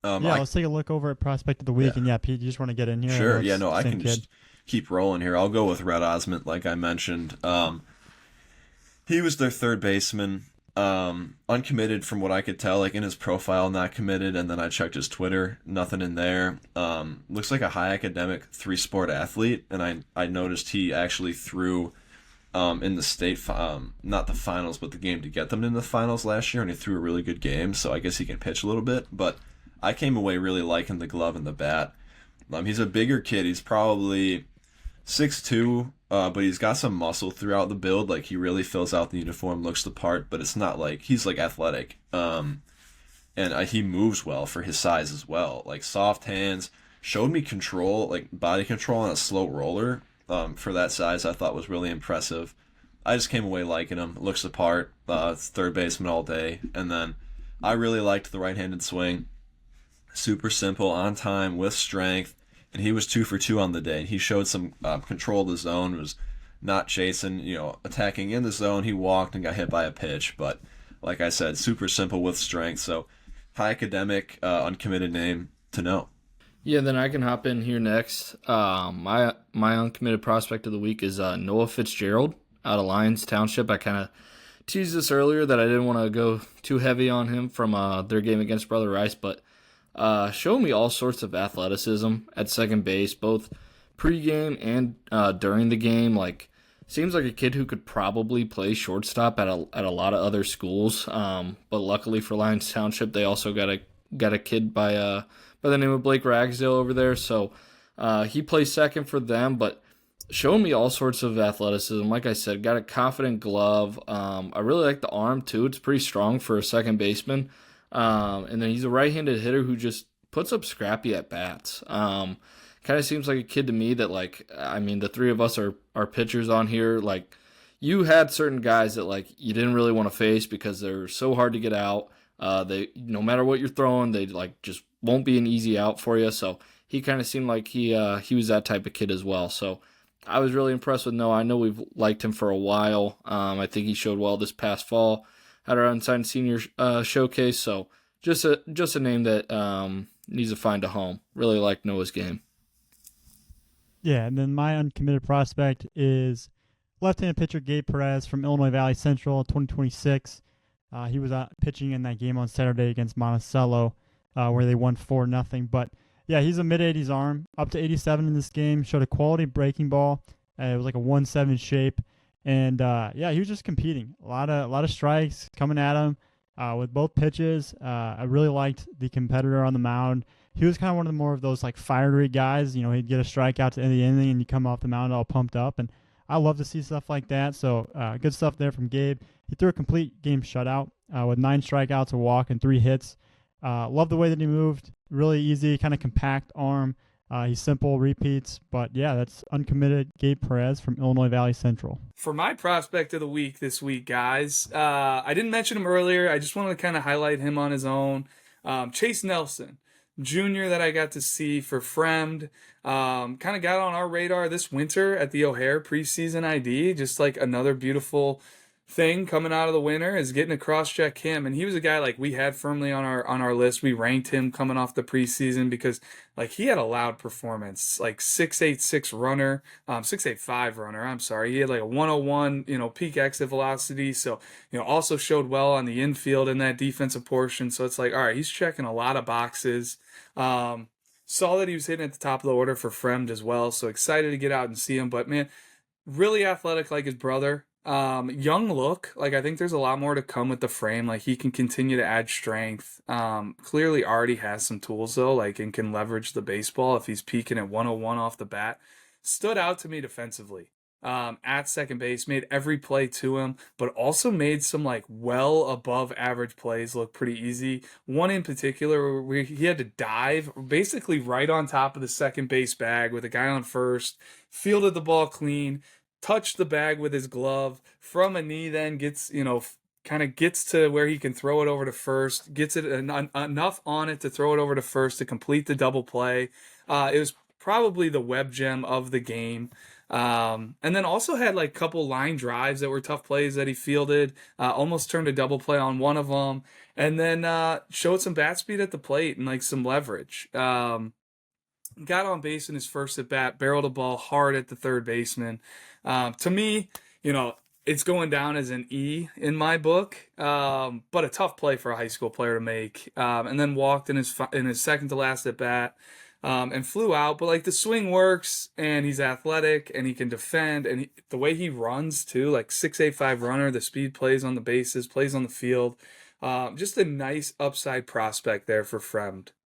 Yeah, let's take a look over at prospect of the week. Yeah, And yeah, Pete, you just want to get in here? I know sure. Yeah, it's no, the I same can kid. just keep rolling here. I'll go with Red Osment, like I mentioned. He was their third baseman. Uncommitted from what I could tell, like in his profile, not committed, and then I checked his Twitter, nothing in there. Looks like a high academic three sport athlete, and I noticed he actually threw in the not the finals, but the game to get them into the finals last year, and he threw a really good game. So I guess he can pitch a little bit. But I came away really liking the glove and the bat. He's a bigger kid. He's probably 6'2", but he's got some muscle throughout the build. Like he really fills out the uniform, looks the part, but it's not like he's like athletic. And he moves well for his size as well. Like soft hands, showed me control, like body control on a slow roller. For that size, I thought was really impressive. I just came away liking him. Looks the part. It's third baseman all day, and then I really liked the right-handed swing. Super simple, on time, with strength, and he was 2 for 2 on the day. He showed some control of the zone, was not chasing, attacking in the zone. He walked and got hit by a pitch, but like I said, super simple with strength. So high academic, uncommitted name to know. Yeah, then I can hop in here next. My uncommitted prospect of the week is Noah Fitzgerald out of Lyons Township. I kind of teased this earlier that I didn't want to go too heavy on him from their game against Brother Rice, but showed me all sorts of athleticism at second base, both pregame and during the game. Like, seems like a kid who could probably play shortstop at a lot of other schools. But luckily for Lyons Township, they also got a kid by the name of Blake Ragsdale over there. So he plays second for them, but showing me all sorts of athleticism. Like I said, got a confident glove. I really like the arm too. It's pretty strong for a second baseman. And then he's a right-handed hitter who just puts up scrappy at bats. Kind of seems like a kid to me that, like, I mean, the three of us are pitchers on here. Like, you had certain guys that, like, you didn't really want to face because they're so hard to get out. They, no matter what you're throwing, they like just won't be an easy out for you. So he kind of seemed like he was that type of kid as well. So I was really impressed with Noah. I know we've liked him for a while. I think he showed well this past fall at our unsigned senior showcase. So just a name that needs to find a home. Really like Noah's game. Yeah, and then my uncommitted prospect is left-handed pitcher Gabe Perez from Illinois Valley Central, 2026. He was pitching in that game on Saturday against Monticello, where they won 4-0. But yeah, he's a mid-80s arm, up to 87 in this game. Showed a quality breaking ball. It was like a 1-7 shape, and yeah, he was just competing. A lot of strikes coming at him with both pitches. I really liked the competitor on the mound. He was kind of one of the more of those like fiery guys. He'd get a strikeout to end the inning, and you come off the mound all pumped up. And I love to see stuff like that. So good stuff there from Gabe. He threw a complete game shutout with 9 strikeouts, a walk, and 3 hits. Love the way that he moved. Really easy, kind of compact arm. He's simple, repeats. But yeah, that's uncommitted Gabe Perez from Illinois Valley Central. For my prospect of the week this week, guys, I didn't mention him earlier. I just wanted to kind of highlight him on his own. Chase Nelson, Jr., that I got to see for Fremd. Kind of got on our radar this winter at the O'Hare preseason ID. Just like another beautiful thing coming out of the winter is getting to cross-check him. And he was a guy like we had firmly on our list. We ranked him coming off the preseason because like he had a loud performance, like 6.86 runner, 6.85 runner. I'm sorry, he had like a 101, peak exit velocity. So also showed well on the infield in that defensive portion. So it's like, all right, he's checking a lot of boxes. Saw that he was hitting at the top of the order for Fremd as well. So excited to get out and see him. But man, really athletic like his brother. Young look. Like I think there's a lot more to come with the frame. Like he can continue to add strength. Clearly already has some tools though, like and can leverage the baseball if he's peaking at 101 off the bat. Stood out to me defensively. At second base, made every play to him, but also made some like well above average plays look pretty easy. One in particular where he had to dive basically right on top of the second base bag with a guy on first, fielded the ball clean, touched the bag with his glove from a knee, then gets, kind of gets to where he can throw it over to first, gets it enough on it to throw it over to first to complete the double play. It was probably the web gem of the game. And then also had like a couple line drives that were tough plays that he fielded. Almost turned a double play on one of them, and then showed some bat speed at the plate and like some leverage. Got on base in his first at bat, barreled a ball hard at the third baseman. To me, it's going down as an E in my book, but a tough play for a high school player to make. And then walked in his second to last at bat, and flew out. But like the swing works, and he's athletic, and he can defend, and the way he runs too, like 6'8" runner, the speed plays on the bases, plays on the field. Just a nice upside prospect there for Fremd.